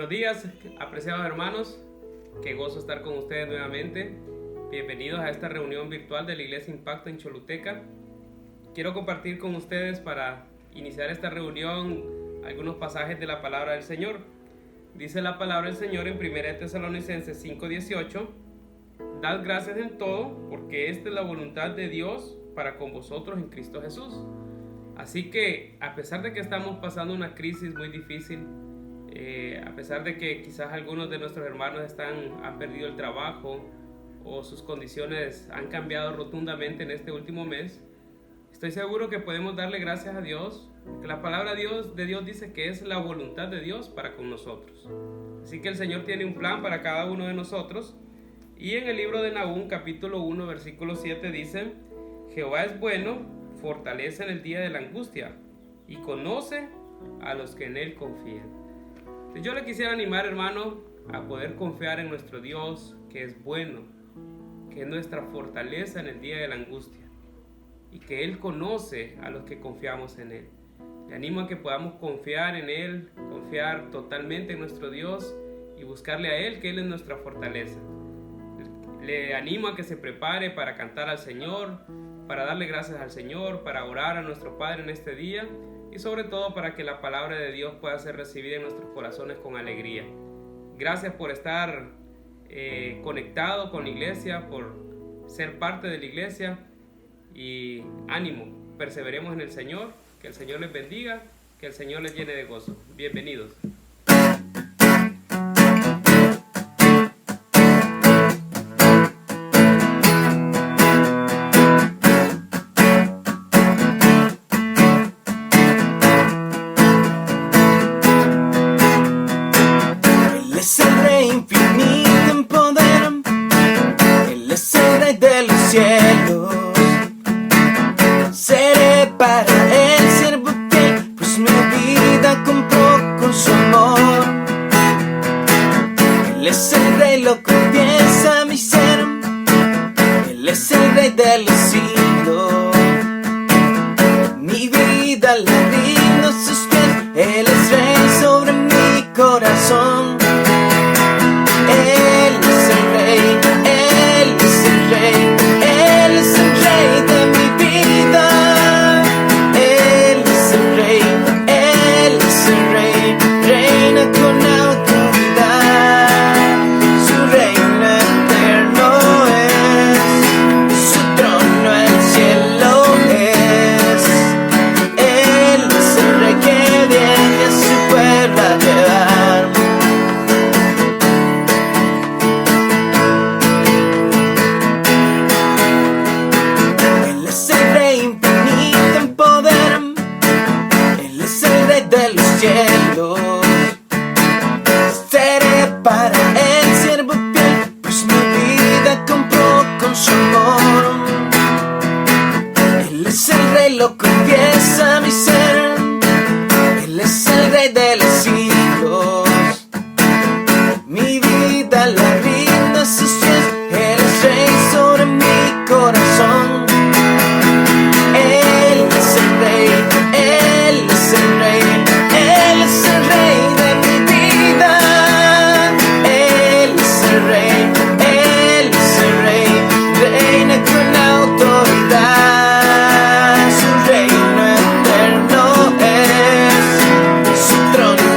Buenos días, apreciados hermanos. Qué gozo estar con ustedes nuevamente. Bienvenidos a esta reunión virtual de la Iglesia Impacto en Choluteca. Quiero compartir con ustedes para iniciar esta reunión algunos pasajes de la palabra del Señor. Dice la palabra del Señor en 1 Tesalonicenses 5:18: Dad gracias en todo, porque esta es la voluntad de Dios para con vosotros en Cristo Jesús. Así que, a pesar de que estamos pasando una crisis muy difícil, a pesar de que quizás algunos de nuestros hermanos han perdido el trabajo o sus condiciones han cambiado rotundamente en este último mes, estoy seguro que podemos darle gracias a Dios, porque la palabra de Dios dice que es la voluntad de Dios para con nosotros. Así que el Señor tiene un plan para cada uno de nosotros. Y en el libro de Nahum, capítulo 1, versículo 7 dice: Jehová es bueno, fortalece en el día de la angustia y conoce a los que en Él confían. Yo le quisiera animar, hermano, a poder confiar en nuestro Dios, que es bueno, que es nuestra fortaleza en el día de la angustia y que Él conoce a los que confiamos en Él. Le animo a que podamos confiar en Él, confiar totalmente en nuestro Dios y buscarle a Él, que Él es nuestra fortaleza. Le animo a que se prepare para cantar al Señor, para darle gracias al Señor, para orar a nuestro Padre en este día y sobre todo para que la palabra de Dios pueda ser recibida en nuestros corazones con alegría. Gracias por estar conectado con la iglesia, por ser parte de la iglesia, y ánimo, perseveremos en el Señor, que el Señor les bendiga, que el Señor les llene de gozo. Bienvenidos. Cielos, seré para él siervo fiel, pues mi vida compró con su amor. Él es el rey, lo confiesa mi ser. Él es el rey de los siglos. Mi vida la rindo a sus pies. Él es rey sobre mi corazón. Él es el rey, Él es el rey. Él es el rey de mi vida. Él es el rey, Él es el rey. Reina con autoridad. Su reino eterno es. Su trono el cielo es. Él es el rey que viene a su pueblo a llevar. De los cielos, seré para él siervo fiel, pues mi vida compró con su amor. Él es el rey, lo confiesa mi ser. Él es el rey de los siglos. Mi vida la rindo a sus pies. Él es rey sobre mi corazón. Él es el rey, Él es el rey. Él es el rey de mi vida. Él es el rey, Él es el rey. Reina con autoridad. Su reino eterno es. Su trono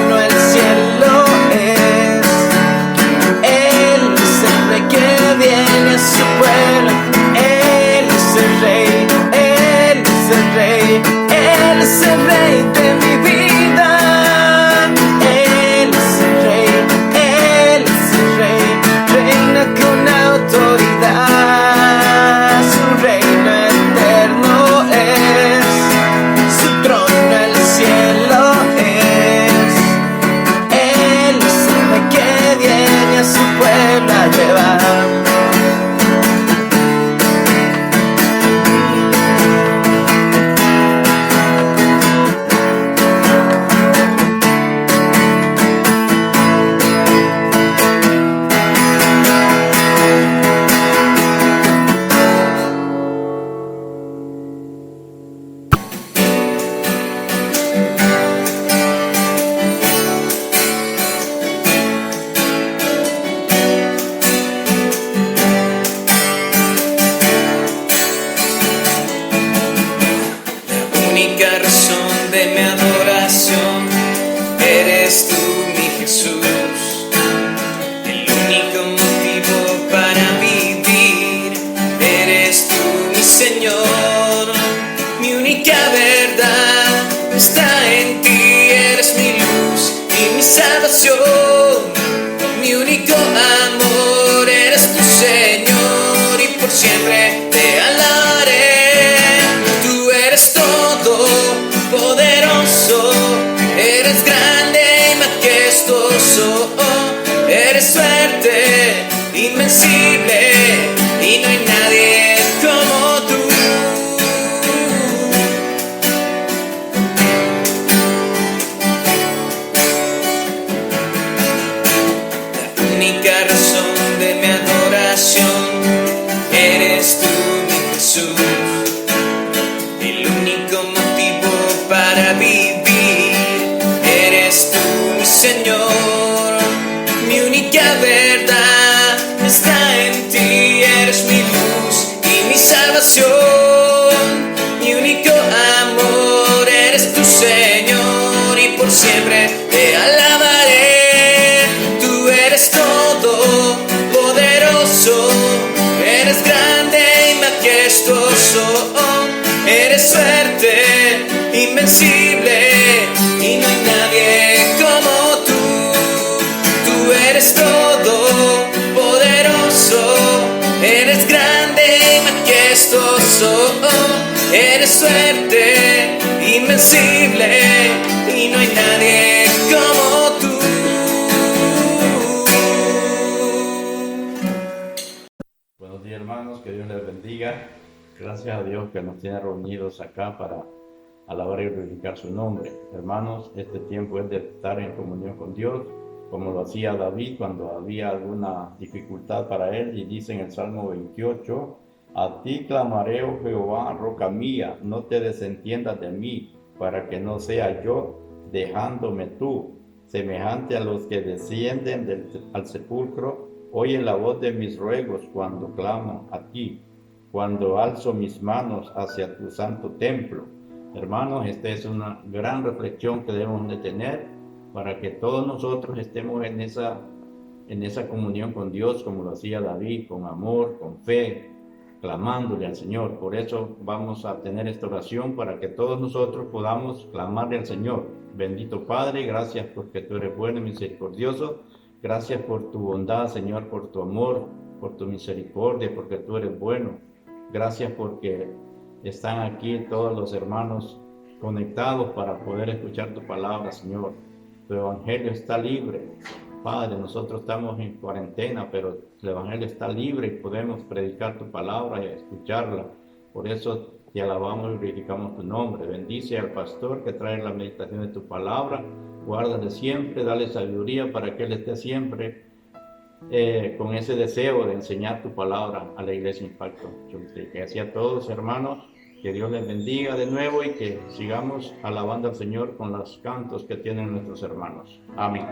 única verdad está en ti. Eres mi luz y mi salvación, mi único amor. Eres tu Señor y por siempre te alabaré. Tú eres todo poderoso, eres grande y majestuoso. Eres fuerte, invencible, y no hay nadie como tú. La única razón de mi adoración eres tú, mi Jesús. El único motivo para vivir eres tú, mi Señor. Mi única verdad está en ti. Eres mi luz y mi salvación, mi único amor. Eres tu Señor y por siempre te alabaré. Tú eres todo poderoso, eres grande y majestuoso. Eres fuerte, invencible, y no hay nadie como tú. Tú eres todo poderoso, eres grande y majestuoso. Eres fuerte, invencible, y no hay nadie como tú. Buenos días, hermanos, que Dios les bendiga. Gracias a Dios que nos tiene reunidos acá para alabar y glorificar su nombre. Hermanos, este tiempo es de estar en comunión con Dios, como lo hacía David cuando había alguna dificultad para él, y dice en el Salmo 28: a ti clamaré, oh Jehová, roca mía, no te desentiendas de mí, para que no sea yo dejándome tú. Semejante a los que descienden al sepulcro, oye la voz de mis ruegos cuando clamo a ti, cuando alzo mis manos hacia tu santo templo. Hermanos, esta es una gran reflexión que debemos de tener para que todos nosotros estemos en esa comunión con Dios, como lo hacía David, con amor, con fe, clamándole al Señor. Por eso vamos a tener esta oración para que todos nosotros podamos clamarle al Señor. Bendito Padre, gracias porque tú eres bueno y misericordioso. Gracias por tu bondad, Señor, por tu amor, por tu misericordia, porque tú eres bueno. Gracias porque están aquí todos los hermanos conectados para poder escuchar tu palabra, Señor. Tu evangelio está libre. Padre, nosotros estamos en cuarentena, pero el evangelio está libre y podemos predicar tu palabra y escucharla. Por eso te alabamos y glorificamos tu nombre. Bendice al pastor que trae la meditación de tu palabra. Guárdale siempre, dale sabiduría para que él esté siempre con ese deseo de enseñar tu palabra a la Iglesia Impacto Choluteca. Y así a todos, hermanos, que Dios les bendiga de nuevo y que sigamos alabando al Señor con los cantos que tienen nuestros hermanos. Amén.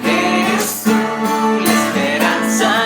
Eres tú la esperanza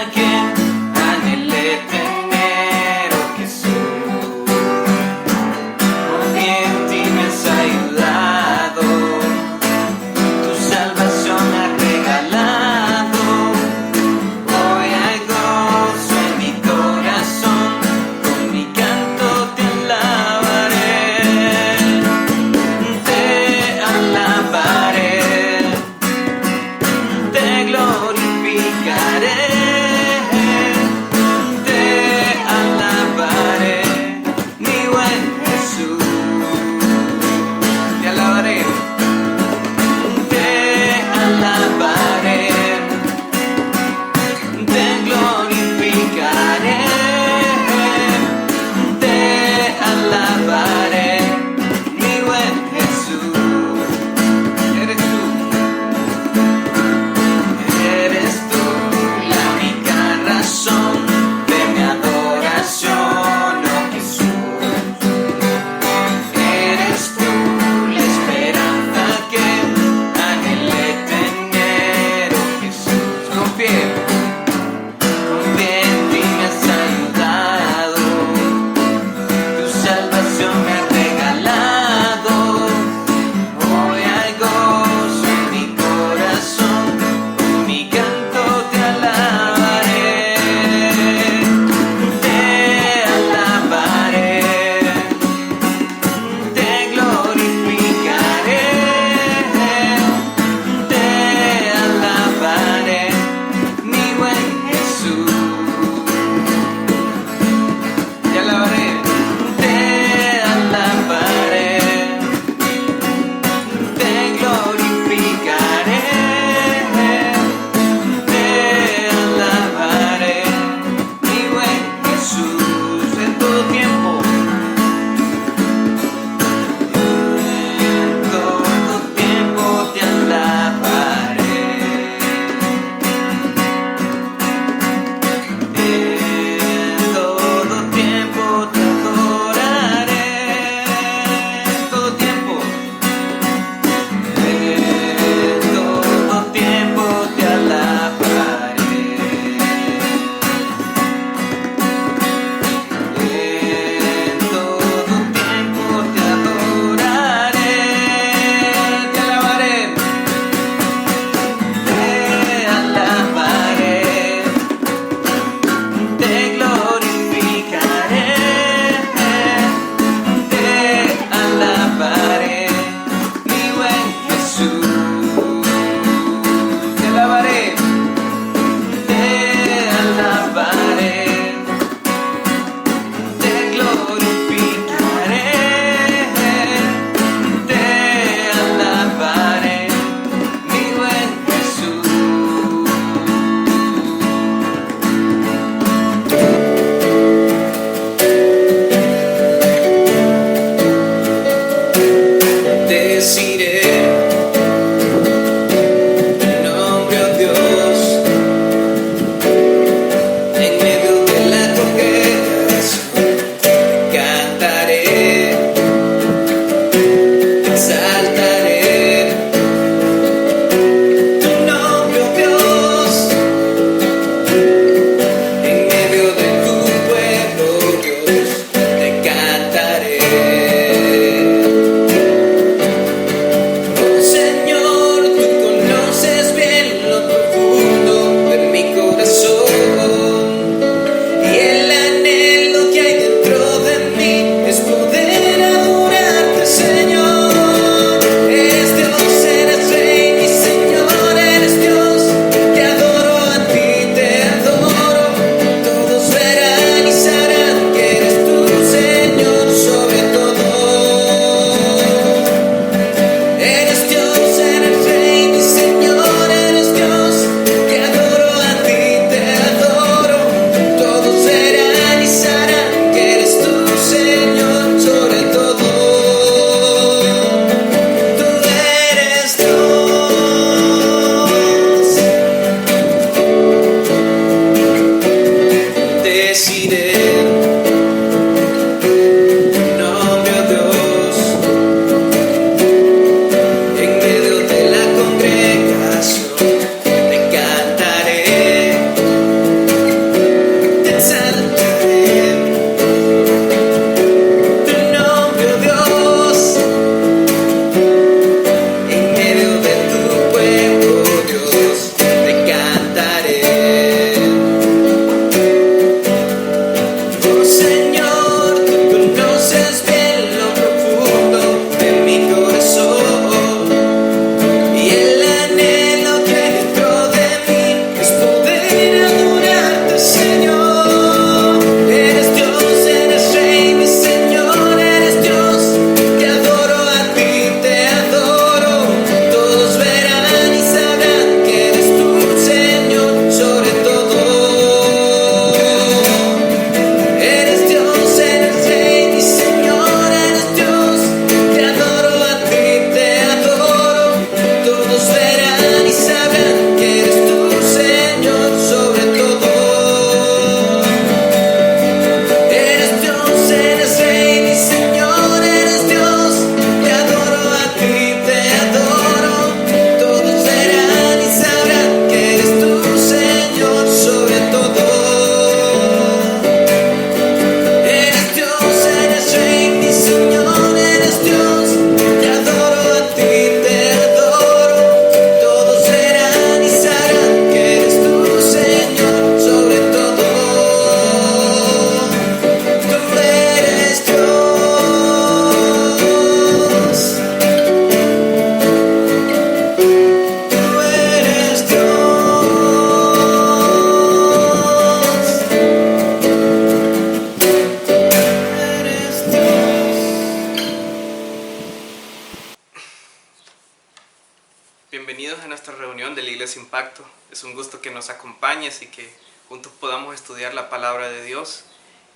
Bienvenidos a nuestra reunión de la Iglesia Impacto. Es un gusto que nos acompañes y que juntos podamos estudiar la palabra de Dios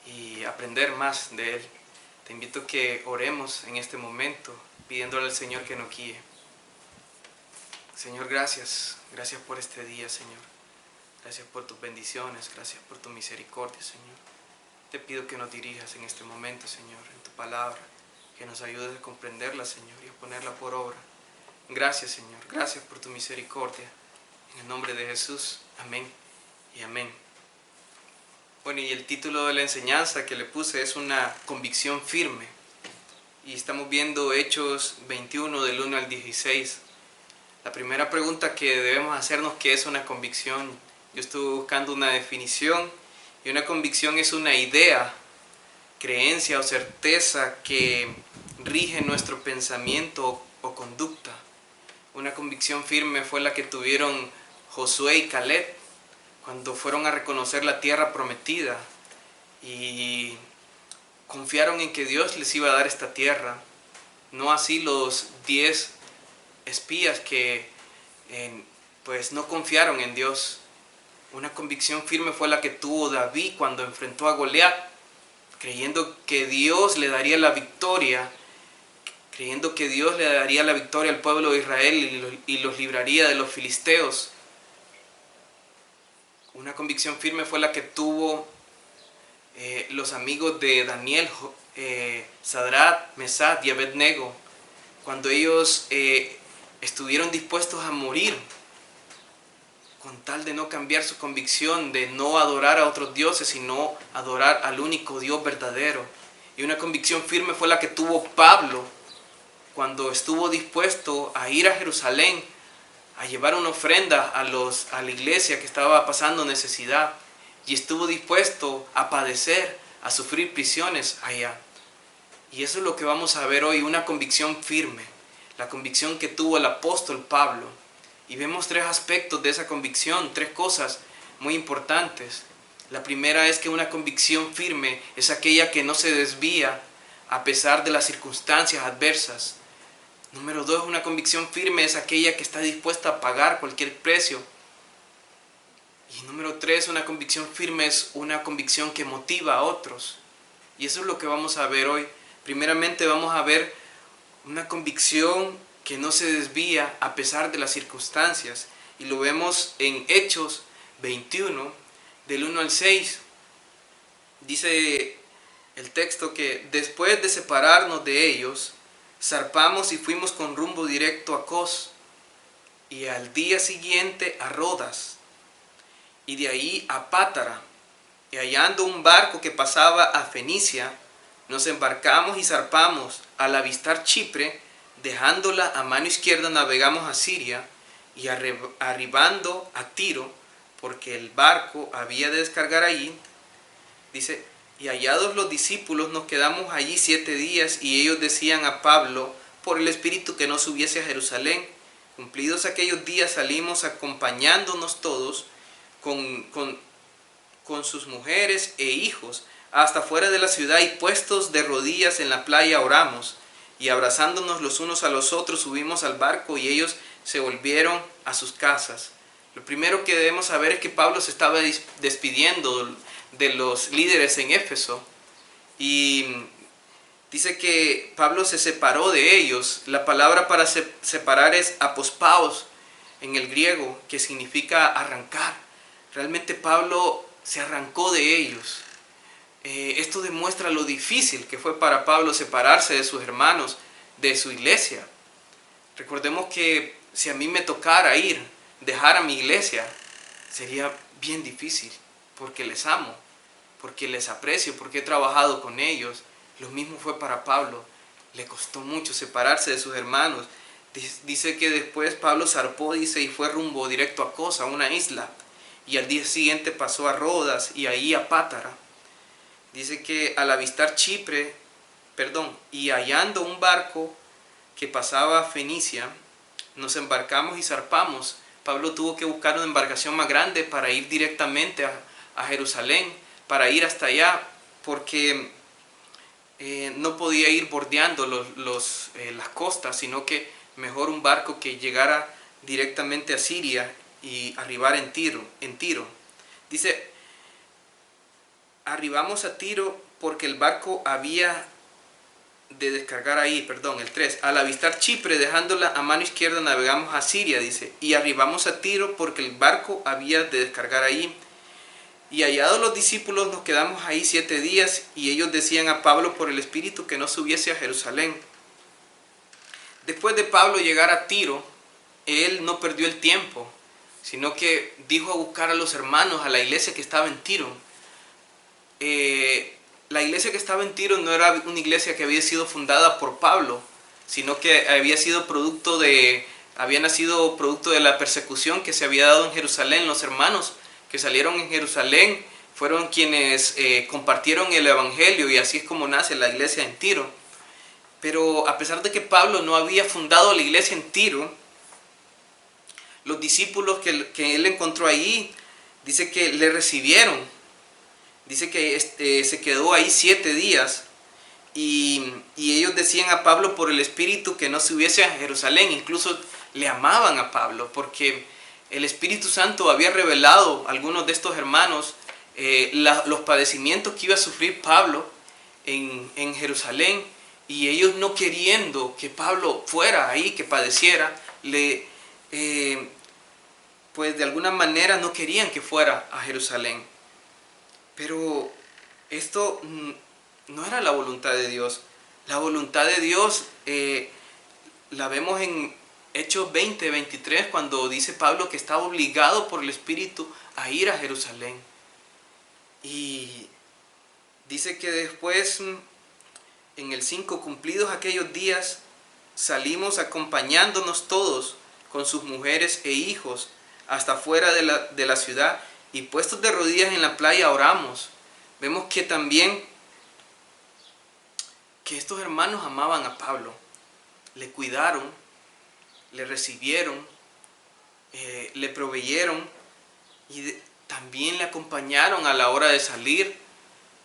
y aprender más de Él. Te invito a que oremos en este momento, pidiéndole al Señor que nos guíe. Señor, gracias. Gracias por este día, Señor. Gracias por tus bendiciones, gracias por tu misericordia, Señor. Te pido que nos dirijas en este momento, Señor, en tu palabra, que nos ayudes a comprenderla, Señor, y a ponerla por obra. Gracias, Señor. Gracias por tu misericordia. En el nombre de Jesús. Amén y amén. Bueno, y el título de la enseñanza que le puse es una convicción firme. Y estamos viendo Hechos 21 del 1 al 16. La primera pregunta que debemos hacernos, ¿qué es una convicción? Yo estuve buscando una definición y una convicción es una idea, creencia o certeza que rige nuestro pensamiento o conducta. Una convicción firme fue la que tuvieron Josué y Caleb cuando fueron a reconocer la tierra prometida y confiaron en que Dios les iba a dar esta tierra. No así los 10 espías que pues no confiaron en Dios. Una convicción firme fue la que tuvo David cuando enfrentó a Goliat, creyendo que Dios le daría la victoria, creyendo que Dios le daría la victoria al pueblo de Israel y los libraría de los filisteos. Una convicción firme fue la que tuvo los amigos de Daniel, Sadrach, Mesach y Abednego, cuando ellos estuvieron dispuestos a morir con tal de no cambiar su convicción de no adorar a otros dioses, sino adorar al único Dios verdadero. Y una convicción firme fue la que tuvo Pablo cuando estuvo dispuesto a ir a Jerusalén a llevar una ofrenda a la iglesia que estaba pasando necesidad, y estuvo dispuesto a padecer, a sufrir prisiones allá. Y eso es lo que vamos a ver hoy, una convicción firme, la convicción que tuvo el apóstol Pablo. Y vemos 3 aspectos de esa convicción, 3 cosas muy importantes. La primera es que una convicción firme es aquella que no se desvía a pesar de las circunstancias adversas. Número 2, una convicción firme es aquella que está dispuesta a pagar cualquier precio. Y número 3, una convicción firme es una convicción que motiva a otros. Y eso es lo que vamos a ver hoy. Primeramente vamos a ver una convicción que no se desvía a pesar de las circunstancias. Y lo vemos en Hechos 21, del 1 al 6. Dice el texto que después de separarnos de ellos, zarpamos y fuimos con rumbo directo a Cos, y al día siguiente a Rodas, y de ahí a Pátara, y hallando un barco que pasaba a Fenicia, nos embarcamos y zarpamos. Al avistar Chipre, dejándola a mano izquierda, navegamos a Siria, y arribando a Tiro, porque el barco había de descargar allí, dice, y hallados los discípulos nos quedamos allí 7 días, y ellos decían a Pablo por el Espíritu que no subiese a Jerusalén. Cumplidos aquellos días salimos acompañándonos todos con sus mujeres e hijos hasta fuera de la ciudad, y puestos de rodillas en la playa oramos, y abrazándonos los unos a los otros subimos al barco, y ellos se volvieron a sus casas. Lo primero que debemos saber es que Pablo se estaba despidiendo de los líderes en Éfeso, y dice que Pablo se separó de ellos. La palabra para separar es apospaos en el griego, que significa arrancar. Realmente Pablo se arrancó de ellos. Esto demuestra lo difícil que fue para Pablo separarse de sus hermanos, de su iglesia. Recordemos que si a mí me tocara dejar a mi iglesia, sería bien difícil, porque les amo, porque les aprecio, porque he trabajado con ellos. Lo mismo fue para Pablo. Le costó mucho separarse de sus hermanos. Dice que después Pablo zarpó, y fue rumbo directo a Cos, a una isla, y al día siguiente pasó a Rodas y ahí a Pátara. Dice que al avistar Chipre, y hallando un barco que pasaba a Fenicia, nos embarcamos y zarpamos. Pablo tuvo que buscar una embarcación más grande para ir directamente a Jerusalén, para ir hasta allá, porque no podía ir bordeando las costas, sino que mejor un barco que llegara directamente a Siria y arribar en Tiro. Dice, arribamos a Tiro porque el barco había de descargar ahí, el 3. Al avistar Chipre, dejándola a mano izquierda, navegamos a Siria, dice, y arribamos a Tiro porque el barco había de descargar ahí. Y hallados los discípulos, nos quedamos ahí 7 días, y ellos decían a Pablo por el Espíritu que no subiese a Jerusalén. Después de Pablo llegar a Tiro, él no perdió el tiempo, sino que dijo a buscar a los hermanos, a la iglesia que estaba en Tiro. La iglesia que estaba en Tiro no era una iglesia que había sido fundada por Pablo, sino que había nacido producto de la persecución que se había dado en Jerusalén. Los hermanos que salieron en Jerusalén fueron quienes compartieron el evangelio, y así es como nace la iglesia en Tiro. Pero a pesar de que Pablo no había fundado la iglesia en Tiro, los discípulos que él encontró ahí, dice que le recibieron. Dice que se quedó ahí 7 días, y ellos decían a Pablo por el Espíritu que no subiese a Jerusalén. Incluso le amaban a Pablo porque el Espíritu Santo había revelado a algunos de estos hermanos los padecimientos que iba a sufrir Pablo en Jerusalén, y ellos, no queriendo que Pablo fuera ahí, que padeciera, pues de alguna manera no querían que fuera a Jerusalén. Pero esto no era la voluntad de Dios. La voluntad de Dios la vemos en Hechos 20:23, cuando dice Pablo que estaba obligado por el Espíritu a ir a Jerusalén. Y dice que después, en el 5, cumplidos aquellos días, salimos acompañándonos todos con sus mujeres e hijos hasta fuera de la ciudad, y puestos de rodillas en la playa oramos. Vemos que también que estos hermanos amaban a Pablo, le cuidaron, le recibieron, le proveyeron, y también le acompañaron a la hora de salir,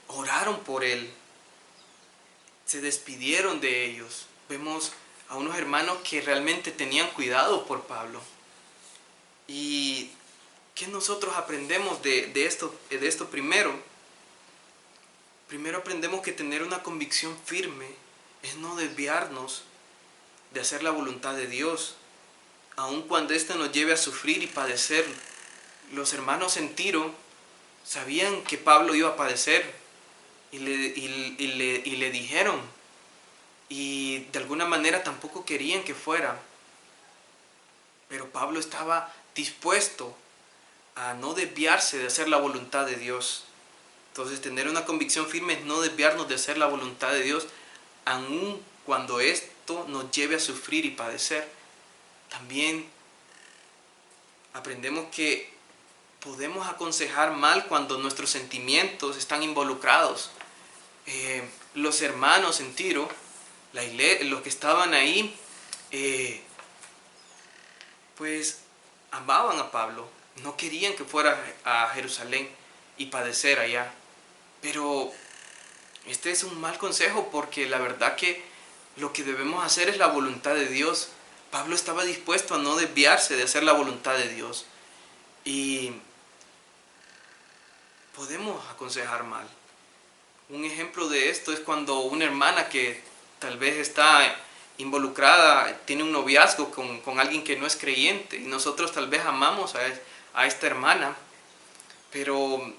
oraron por él, se despidieron de ellos. Vemos a unos hermanos que realmente tenían cuidado por Pablo. ¿Y qué nosotros aprendemos de esto primero? Primero aprendemos que tener una convicción firme es no desviarnos de hacer la voluntad de Dios, aun cuando ésta nos lleve a sufrir y padecer. Los hermanos en Tiro sabían que Pablo iba a padecer, y le dijeron, y de alguna manera tampoco querían que fuera, pero Pablo estaba dispuesto a no desviarse de hacer la voluntad de Dios. Entonces, tener una convicción firme es no desviarnos de hacer la voluntad de Dios, aun cuando esto nos lleve a sufrir y padecer. También aprendemos que podemos aconsejar mal cuando nuestros sentimientos están involucrados. Los hermanos en Tiro, los que estaban ahí, pues amaban a Pablo, no querían que fuera a Jerusalén y padecer allá. Pero este es un mal consejo, porque la verdad que lo que debemos hacer es la voluntad de Dios. Pablo estaba dispuesto a no desviarse de hacer la voluntad de Dios, y podemos aconsejar mal. Un ejemplo de esto es cuando una hermana que tal vez está involucrada, tiene un noviazgo con alguien que no es creyente, y nosotros tal vez amamos a esta hermana, pero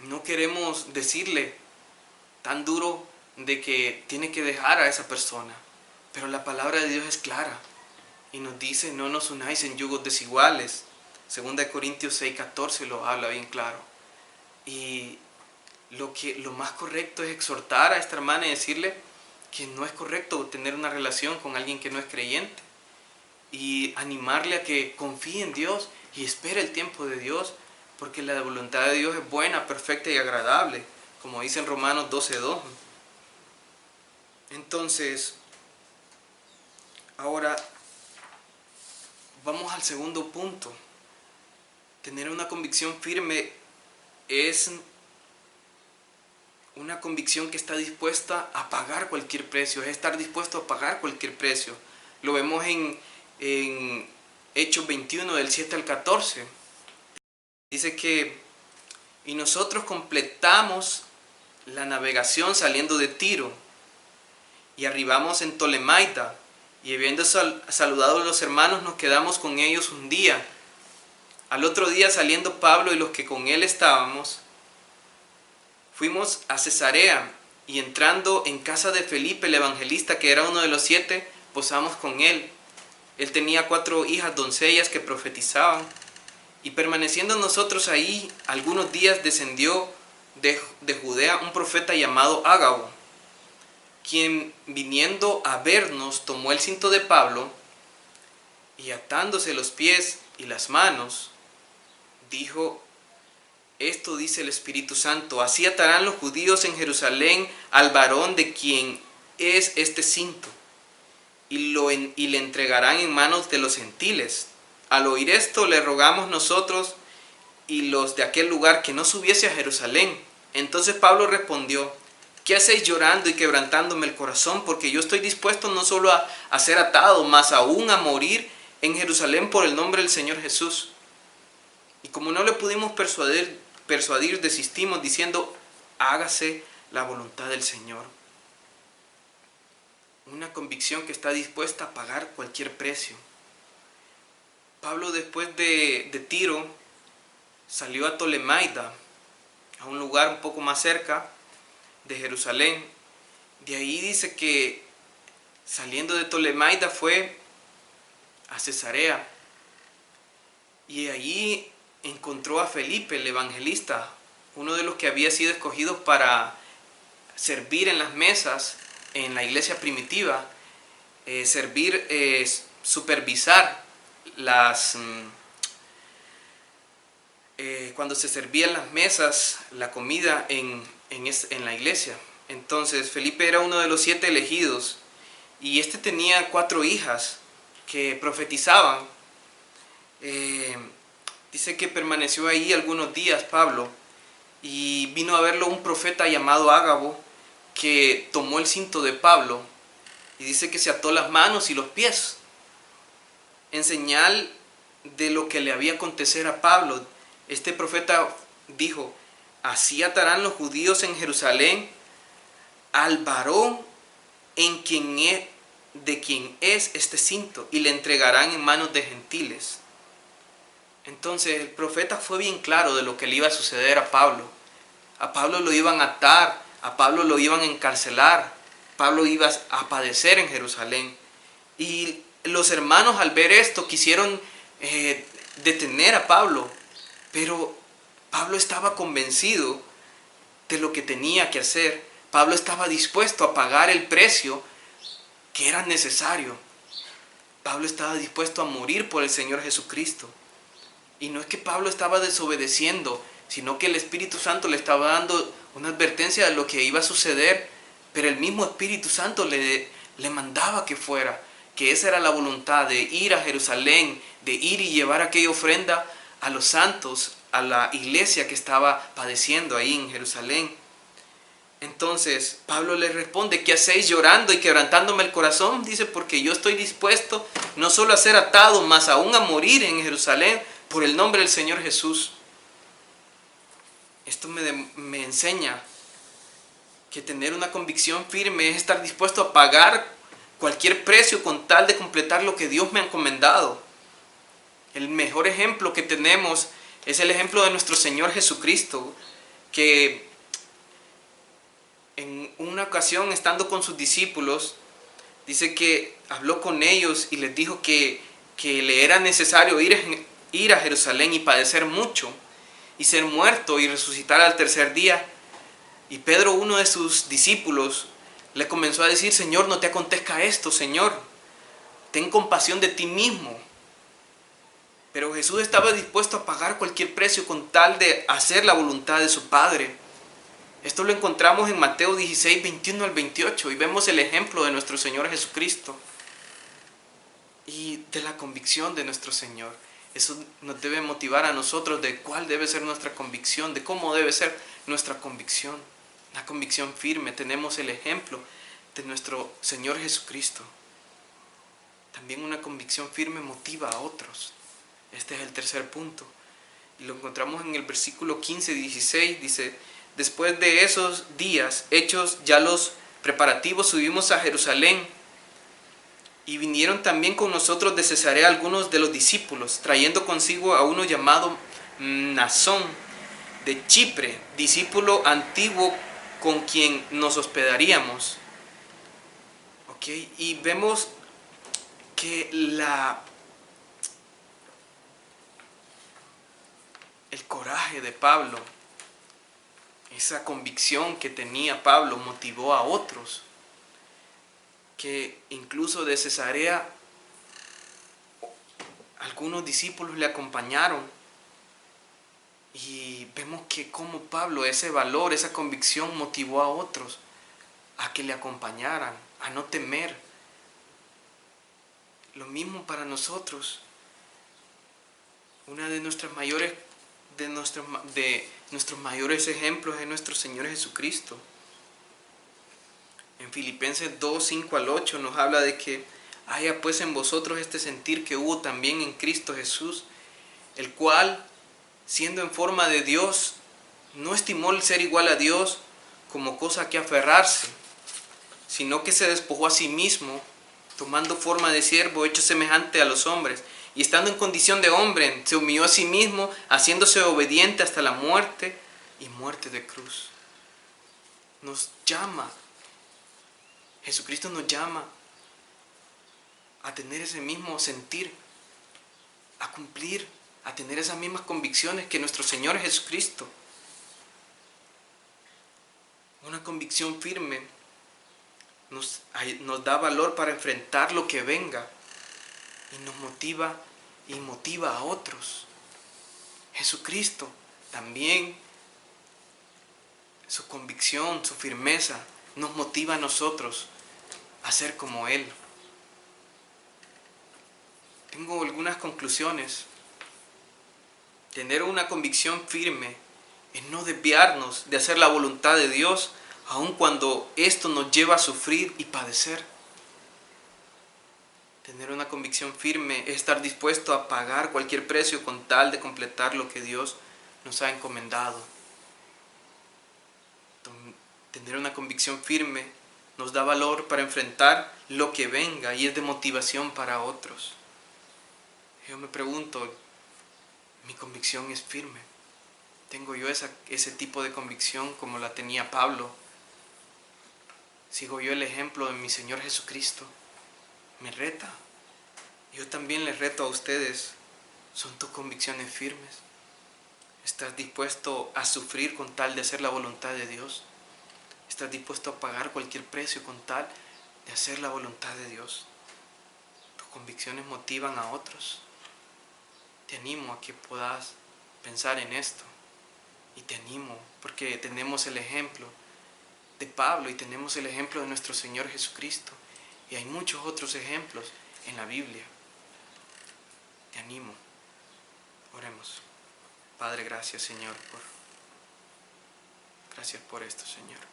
no queremos decirle tan duro de que tiene que dejar a esa persona. Pero la palabra de Dios es clara y nos dice: no nos unáis en yugos desiguales. 2 Corintios 6:14 lo habla bien claro. Y lo más correcto es exhortar a esta hermana y decirle que no es correcto tener una relación con alguien que no es creyente, y animarle a que confíe en Dios y espere el tiempo de Dios, porque la voluntad de Dios es buena, perfecta y agradable, como dice en Romanos 12:2. Entonces, ahora vamos al segundo punto. Tener una convicción firme es una convicción que está dispuesta a pagar cualquier precio, es estar dispuesto a pagar cualquier precio. Lo vemos en en Hechos 21 del 7 al 14. Dice que, y nosotros completamos la navegación saliendo de Tiro y arribamos en Tolemaida, y habiendo saludado a los hermanos nos quedamos con ellos un día. Al otro día, saliendo Pablo y los que con él estábamos, fuimos a Cesarea, y entrando en casa de Felipe el evangelista, que era uno de los 7, posamos con él. Él tenía 4 hijas doncellas que profetizaban, y permaneciendo nosotros ahí algunos días, descendió de Judea un profeta llamado Ágabo, quien, viniendo a vernos, tomó el cinto de Pablo y, atándose los pies y las manos, dijo: esto dice el Espíritu Santo, así atarán los judíos en Jerusalén al varón de quien es este cinto, y le entregarán en manos de los gentiles. Al oír esto, le rogamos nosotros y los de aquel lugar que no subiese a Jerusalén. Entonces Pablo respondió: ¿qué hacéis llorando y quebrantándome el corazón? Porque yo estoy dispuesto no solo a ser atado, mas aún a morir en Jerusalén por el nombre del Señor Jesús. Y como no le pudimos persuadir, desistimos diciendo: hágase la voluntad del Señor. Una convicción que está dispuesta a pagar cualquier precio. Pablo, después de Tiro, salió a Tolemaida, a un lugar un poco más cerca de Jerusalén. De ahí dice que, saliendo de Tolemaida, fue a Cesarea, y allí encontró a Felipe el evangelista, uno de los que había sido escogidos para servir en las mesas en la iglesia primitiva, supervisar cuando se servían las mesas, la comida en la iglesia. Entonces Felipe era uno de los 7 elegidos, y este tenía 4 hijas que profetizaban. Dice que permaneció ahí algunos días Pablo, y vino a verlo un profeta llamado Ágabo, que tomó el cinto de Pablo, y dice que se ató las manos y los pies, en señal de lo que le había acontecer a Pablo. Este profeta dijo: así atarán los judíos en Jerusalén al varón de quien es este cinto, y le entregarán en manos de gentiles. Entonces el profeta fue bien claro de lo que le iba a suceder a Pablo. A Pablo lo iban a atar, a Pablo lo iban a encarcelar, Pablo iba a padecer en Jerusalén. Y los hermanos, al ver esto, quisieron detener a Pablo, pero Pablo estaba convencido de lo que tenía que hacer. Pablo estaba dispuesto a pagar el precio que era necesario. Pablo estaba dispuesto a morir por el Señor Jesucristo. Y no es que Pablo estaba desobedeciendo, sino que el Espíritu Santo le estaba dando una advertencia de lo que iba a suceder, pero el mismo Espíritu Santo le mandaba que fuera, que esa era la voluntad, de ir a Jerusalén, de ir y llevar aquella ofrenda a los santos, a la iglesia que estaba padeciendo ahí en Jerusalén. Entonces Pablo le responde: ¿qué hacéis llorando y quebrantándome el corazón? Dice: porque yo estoy dispuesto no solo a ser atado, mas aún a morir en Jerusalén por el nombre del Señor Jesús. Esto me enseña que tener una convicción firme es estar dispuesto a pagar cualquier precio con tal de completar lo que Dios me ha encomendado. El mejor ejemplo que tenemos es el ejemplo de nuestro Señor Jesucristo, que en una ocasión, estando con sus discípulos, dice que habló con ellos y les dijo que le era necesario ir a Jerusalén y padecer mucho, y ser muerto y resucitar al tercer día. Y Pedro, uno de sus discípulos, le comenzó a decir: Señor, no te acontezca esto, Señor, ten compasión de ti mismo. Pero Jesús estaba dispuesto a pagar cualquier precio con tal de hacer la voluntad de su Padre. Esto lo encontramos en Mateo 16, 21 al 28, y vemos el ejemplo de nuestro Señor Jesucristo y de la convicción de nuestro Señor. Eso nos debe motivar a nosotros de cuál debe ser nuestra convicción, de cómo debe ser nuestra convicción. Una convicción firme. Tenemos el ejemplo de nuestro Señor Jesucristo. también una convicción firme motiva a otros. Este es el tercer punto. Y lo encontramos en el versículo 15-16. Dice: después de esos días hechos ya los preparativos, subimos a Jerusalén. Y vinieron también con nosotros de Cesarea algunos de los discípulos, trayendo consigo a uno llamado Mnasón de Chipre, discípulo antiguo con quien nos hospedaríamos. Y vemos que el coraje de Pablo, esa convicción que tenía Pablo, motivó a otros. Que incluso de Cesarea algunos discípulos le acompañaron. Y vemos que como Pablo, ese valor, esa convicción motivó a otros a que le acompañaran, a no temer. Lo mismo para nosotros. Una de nuestros mayores ejemplos es nuestro Señor Jesucristo. En Filipenses 2:5-8 nos habla de que haya pues en vosotros este sentir que hubo también en Cristo Jesús, el cual, siendo en forma de Dios, no estimó el ser igual a Dios como cosa que aferrarse, sino que se despojó a sí mismo, tomando forma de siervo, hecho semejante a los hombres, y estando en condición de hombre, se humilló a sí mismo, haciéndose obediente hasta la muerte y muerte de cruz. Jesucristo nos llama a tener ese mismo sentir, a cumplir, a tener esas mismas convicciones que nuestro Señor Jesucristo. Una convicción firme nos da valor para enfrentar lo que venga y nos motiva y motiva a otros. Jesucristo también, su convicción, su firmeza, nos motiva a nosotros a ser como Él. Tengo algunas conclusiones. Tener una convicción firme es no desviarnos de hacer la voluntad de Dios, aun cuando esto nos lleva a sufrir y padecer. Tener una convicción firme es estar dispuesto a pagar cualquier precio con tal de completar lo que Dios nos ha encomendado. Tener una convicción firme nos da valor para enfrentar lo que venga y es de motivación para otros. Yo me pregunto, ¿mi convicción es firme? ¿Tengo yo ese tipo de convicción como la tenía Pablo? ¿Sigo yo el ejemplo de mi Señor Jesucristo? Me reta. Yo también les reto a ustedes. ¿Son tus convicciones firmes? ¿Estás dispuesto a sufrir con tal de hacer la voluntad de Dios? ¿Estás dispuesto a pagar cualquier precio con tal de hacer la voluntad de Dios? ¿Tus convicciones motivan a otros? Te animo a que puedas pensar en esto. Y te animo porque tenemos el ejemplo de Pablo y tenemos el ejemplo de nuestro Señor Jesucristo. Y hay muchos otros ejemplos en la Biblia. Te animo. Oremos. Padre, gracias, Señor, gracias por esto, Señor.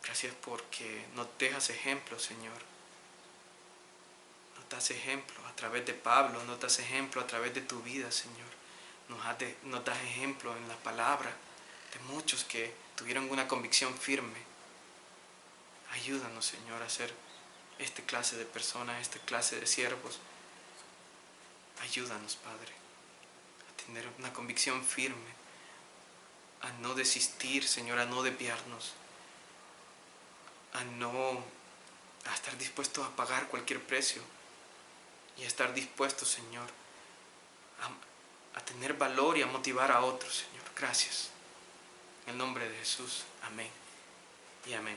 Gracias porque nos dejas ejemplo, Señor. Nos das ejemplo a través de Pablo, nos das ejemplo a través de tu vida, Señor. Nos das ejemplo en la palabra de muchos que tuvieron una convicción firme. Ayúdanos, Señor, a ser esta clase de personas, esta clase de siervos. Ayúdanos, Padre, a tener una convicción firme, a no desistir, Señor, a no desviarnos, a estar dispuestos a pagar cualquier precio y a estar dispuestos, Señor, a tener valor y a motivar a otros, Señor. Gracias. En el nombre de Jesús. Amén y amén.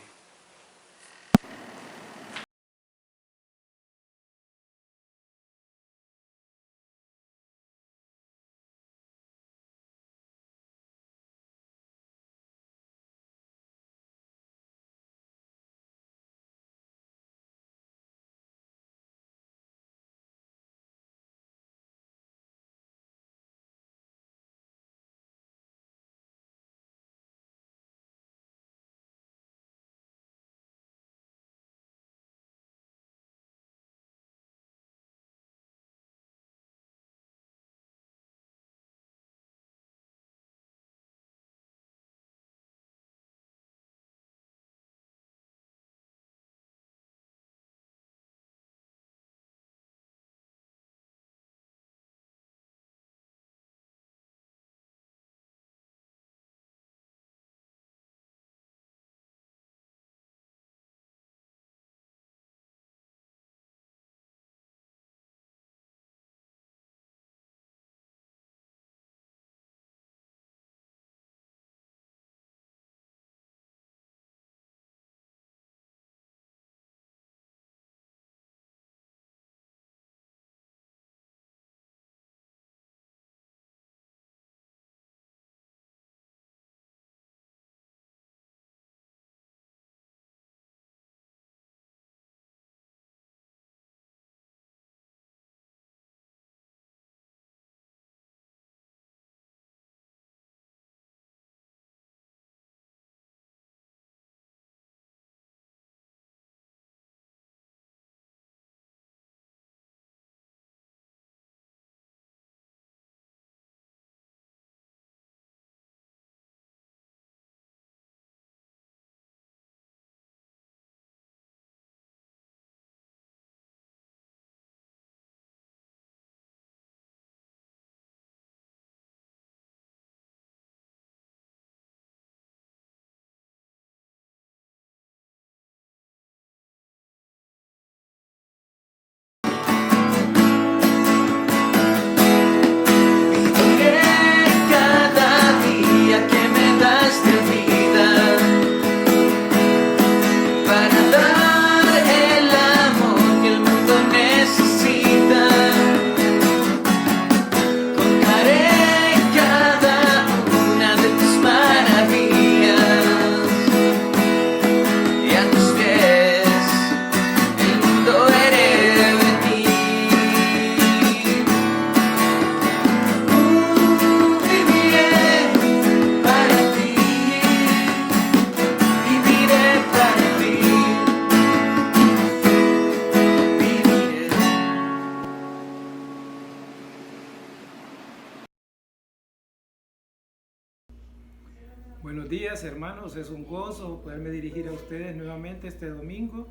Buenos días, hermanos, es un gozo poderme dirigir a ustedes nuevamente este domingo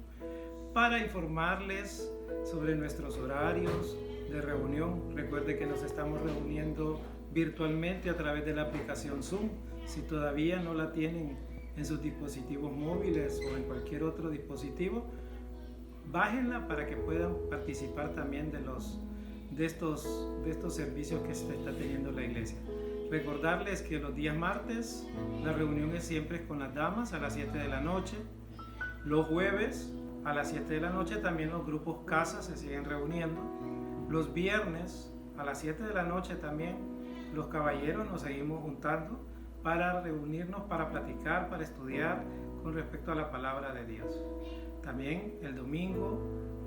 para informarles sobre nuestros horarios de reunión. Recuerde que nos estamos reuniendo virtualmente a través de la aplicación Zoom. Si todavía no la tienen en sus dispositivos móviles o en cualquier otro dispositivo, bájenla para que puedan participar también de estos servicios que se está teniendo la iglesia. Recordarles que los días martes la reunión es siempre con las damas a las 7 de la noche. Los jueves a las 7 de la noche también los grupos casa se siguen reuniendo. Los viernes a las 7 de la noche también los caballeros nos seguimos juntando para reunirnos, para platicar, para estudiar con respecto a la palabra de Dios. También el domingo,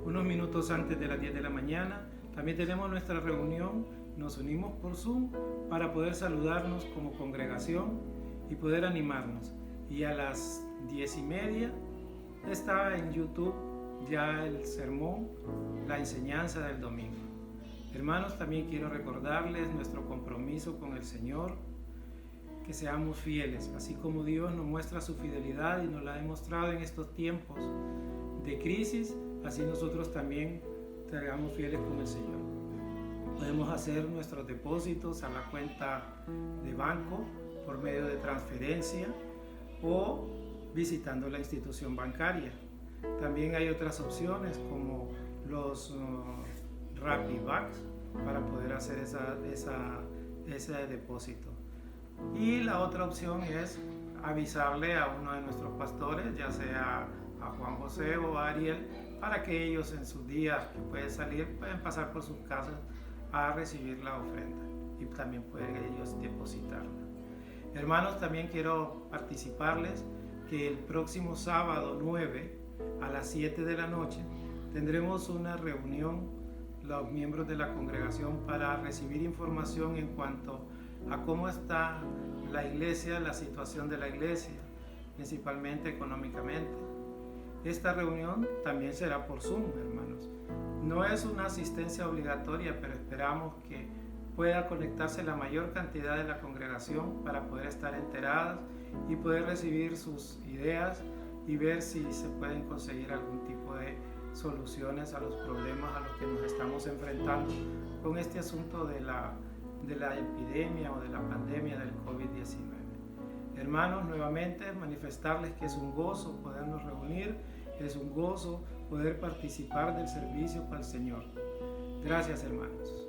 unos minutos antes de las 10 de la mañana, también tenemos nuestra reunión. Nos unimos por Zoom para poder saludarnos como congregación y poder animarnos. Y a las 10:30 está en YouTube ya el sermón, la enseñanza del domingo. Hermanos, también quiero recordarles nuestro compromiso con el Señor, que seamos fieles, así como Dios nos muestra su fidelidad y nos la ha demostrado en estos tiempos de crisis, así nosotros también seamos fieles con el Señor. Podemos hacer nuestros depósitos a la cuenta de banco por medio de transferencia o visitando la institución bancaria. También hay otras opciones como los RappiBucks para poder hacer ese depósito. Y la otra opción es avisarle a uno de nuestros pastores, ya sea a Juan José o a Ariel, para que ellos en sus días que pueden salir, pueden pasar por sus casas a recibir la ofrenda y también pueden ellos depositarla. Hermanos, también quiero participarles que el próximo sábado 9 a las 7 de la noche tendremos una reunión, los miembros de la congregación, para recibir información en cuanto a cómo está la iglesia, la situación de la iglesia, principalmente económicamente. Esta reunión también será por Zoom, hermanos. No es una asistencia obligatoria, pero esperamos que pueda conectarse la mayor cantidad de la congregación para poder estar enteradas y poder recibir sus ideas y ver si se pueden conseguir algún tipo de soluciones a los problemas a los que nos estamos enfrentando con este asunto de la epidemia o de la pandemia del COVID-19. Hermanos, nuevamente manifestarles que es un gozo podernos reunir, es un gozo poder participar del servicio para el Señor. Gracias, hermanos.